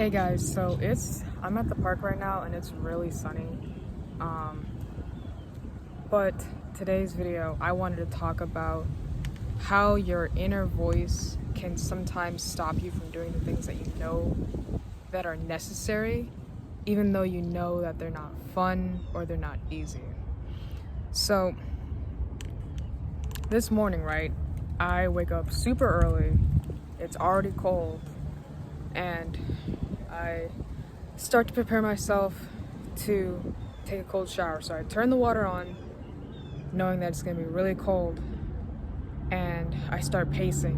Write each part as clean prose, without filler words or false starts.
Hey guys, so I'm at the park right now and it's really sunny. But today's video, I wanted to talk about how your inner voice can sometimes stop you from doing the things that you know that are necessary, even though you know that they're not fun or they're not easy. So this morning, right, I wake up super early. It's already cold and I start to prepare myself to take a cold shower. So I turn the water on, knowing that it's gonna be really cold, and I start pacing.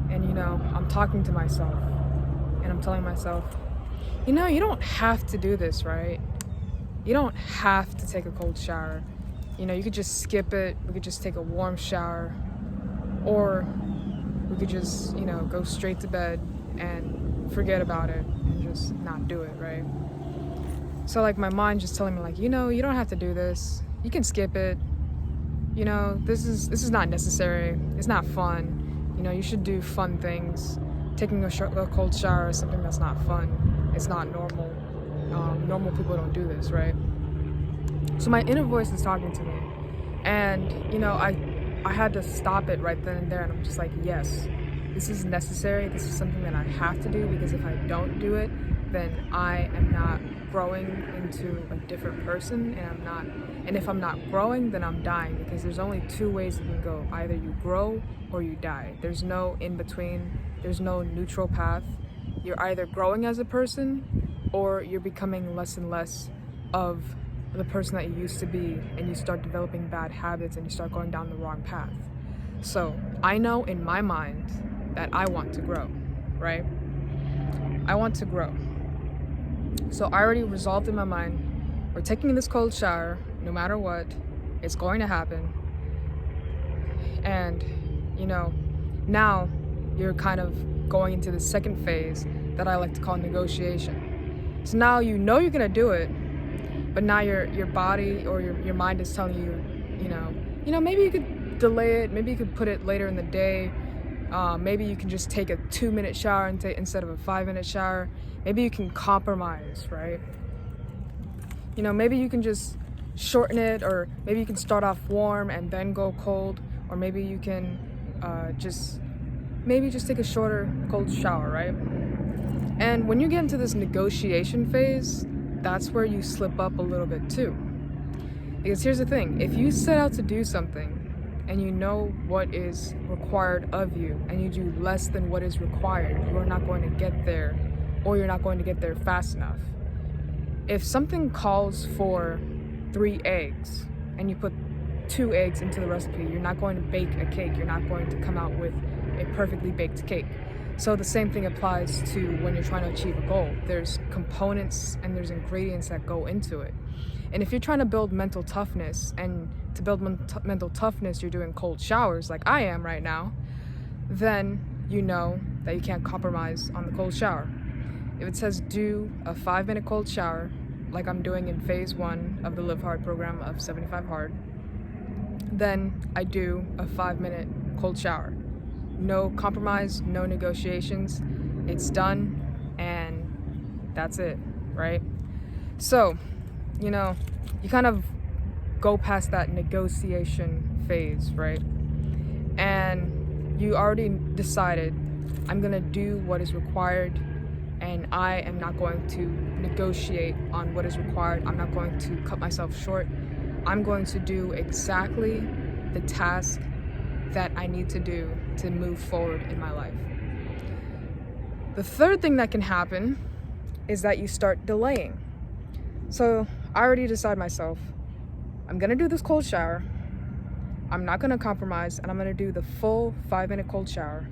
And I'm talking to myself, and I'm telling myself, you don't have to do this, right? You don't have to take a cold shower. You could just skip it. We could just take a warm shower, or we could just, go straight to bed and forget about it and just not do it, right? So like my mind just telling me like, you don't have to do this. You can skip it. This is not necessary. It's not fun. You should do fun things. Taking a cold shower is something that's not fun. It's not normal. Normal people don't do this, right? So my inner voice is talking to me, and I had to stop it right then and there, and I'm just like, yes, this is necessary. This is something that I have to do, because if I don't do it, then I am not growing into a different person, and if I'm not growing, then I'm dying, because there's only two ways it can go. Either you grow or you die. There's no in between. There's no neutral path. You're either growing as a person, or you're becoming less and less of the person that you used to be, and you start developing bad habits and you start going down the wrong path. So I know in my mind that I want to grow, right? I want to grow. So I already resolved in my mind, we're taking this cold shower no matter what. It's going to happen. And now you're kind of going into the second phase that I like to call negotiation. So now you're gonna do it, but now your body or your mind is telling you, maybe you could delay it, maybe you could put it later in the day. Maybe you can just take a 2-minute shower instead of a 5-minute shower. Maybe you can compromise, right? Maybe you can just shorten it, or maybe you can start off warm and then go cold, or maybe you can just take a shorter cold shower, right? And when you get into this negotiation phase, that's where you slip up a little bit too. Because here's the thing, if you set out to do something and you know what is required of you, and you do less than what is required, you are not going to get there, or you're not going to get there fast enough. If something calls for 3 eggs and you put 2 eggs into the recipe, you're not going to bake a cake. You're not going to come out with a perfectly baked cake. So the same thing applies to when you're trying to achieve a goal. There's components and there's ingredients that go into it. And if you're trying to build mental toughness, and to build mental toughness you're doing cold showers like I am right now, then you know that you can't compromise on the cold shower. If it says do a 5-minute cold shower, like I'm doing in phase 1 of the Live Hard program of 75 Hard, then I do a 5-minute cold shower. No compromise, no negotiations. It's done, and that's it, right? So, you kind of go past that negotiation phase, right? And you already decided, I'm gonna do what is required, and I am not going to negotiate on what is required. I'm not going to cut myself short. I'm going to do exactly the task that I need to do to move forward in my life. The third thing that can happen is that you start delaying. So I already decided myself, I'm gonna do this cold shower, I'm not gonna compromise, and I'm gonna do the full 5-minute cold shower.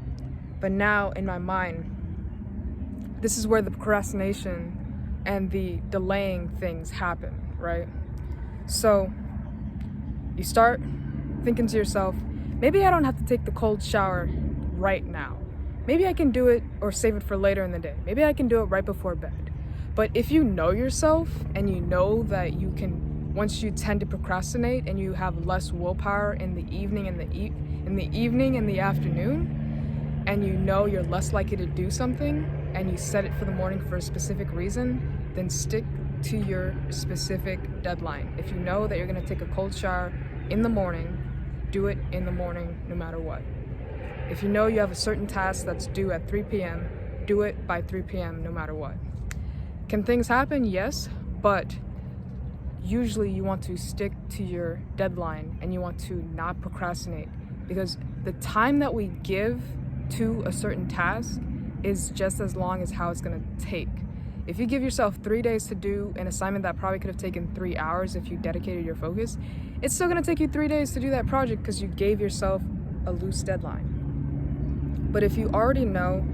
But now in my mind, this is where the procrastination and the delaying things happen, right? So you start thinking to yourself, maybe I don't have to take the cold shower right now. Maybe I can do it or save it for later in the day. Maybe I can do it right before bed. But if you know yourself and you know that you can, once you tend to procrastinate and you have less willpower in the evening and the afternoon, and you know you're less likely to do something, and you set it for the morning for a specific reason, then stick to your specific deadline. If you know that you're gonna take a cold shower in the morning, do it in the morning no matter what. If you know you have a certain task that's due at 3 p.m., do it by 3 p.m. no matter what. Can things happen? Yes, but usually you want to stick to your deadline and you want to not procrastinate, because the time that we give to a certain task is just as long as how it's gonna take. If you give yourself 3 days to do an assignment that probably could have taken 3 hours if you dedicated your focus, it's still gonna take you 3 days to do that project because you gave yourself a loose deadline. But if you already know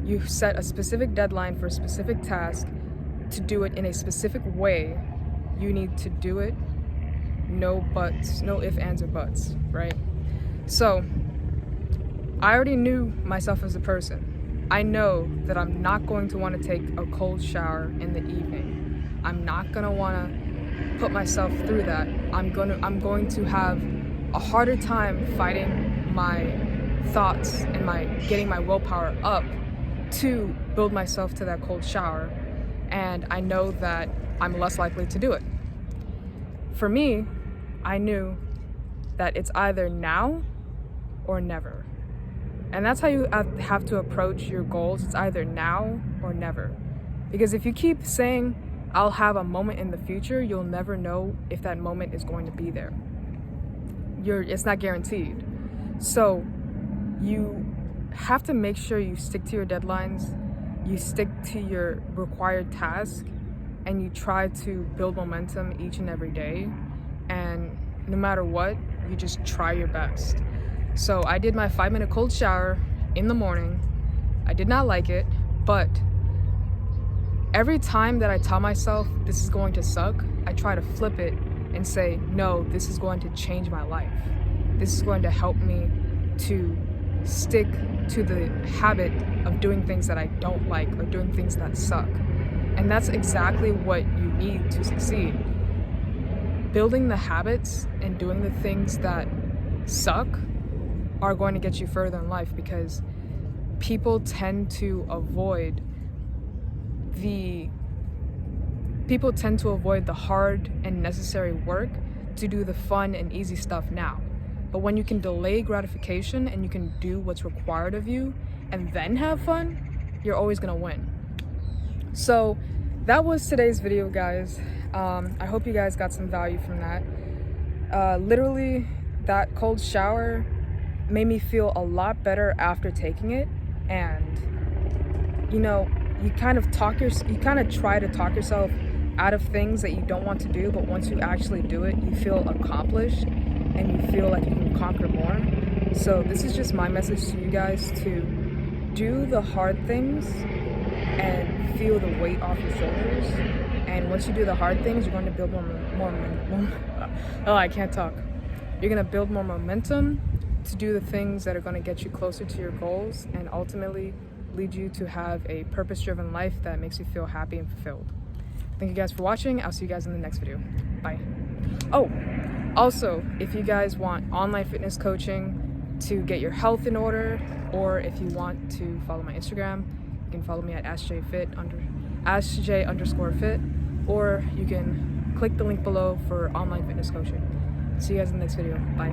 you set a specific deadline for a specific task to do it in a specific way, you need to do it. No buts, no ifs, ands, or buts, right? So I already knew myself as a person. I know that I'm not going to want to take a cold shower in the evening. I'm not going to want to put myself through that. I'm going to have a harder time fighting my thoughts and getting my willpower up to build myself to that cold shower, and I know that I'm less likely to do it. For me, I knew that it's either now or never. And that's how you have to approach your goals. It's either now or never. Because if you keep saying, I'll have a moment in the future, you'll never know if that moment is going to be there. It's not guaranteed. So you have to make sure you stick to your deadlines, you stick to your required task, and you try to build momentum each and every day. And no matter what, you just try your best. So I did my 5-minute cold shower in the morning. I did not like it, but every time that I tell myself this is going to suck, I try to flip it and say, no, this is going to change my life. This is going to help me to stick to the habit of doing things that I don't like or doing things that suck. And that's exactly what you need to succeed. Building the habits and doing the things that suck are going to get you further in life, because people tend to avoid the hard and necessary work to do the fun and easy stuff now. But when you can delay gratification and you can do what's required of you and then have fun, you're always gonna win. So that was today's video, guys. I hope you guys got some value from that. Literally, that cold shower made me feel a lot better after taking it. And you kind of try to talk yourself out of things that you don't want to do, but once you actually do it, you feel accomplished and you feel like you can conquer more. So this is just my message to you guys, to do the hard things and feel the weight off your shoulders. And once you do the hard things, you're going to build You're going to build more momentum to do the things that are going to get you closer to your goals and ultimately lead you to have a purpose-driven life that makes you feel happy and fulfilled. Thank you guys for watching. I'll see you guys in the next video. Bye. Oh, also, if you guys want online fitness coaching to get your health in order, or if you want to follow my Instagram, you can follow me at AskJ_Fit, or you can click the link below for online fitness coaching. See you guys in the next video. Bye.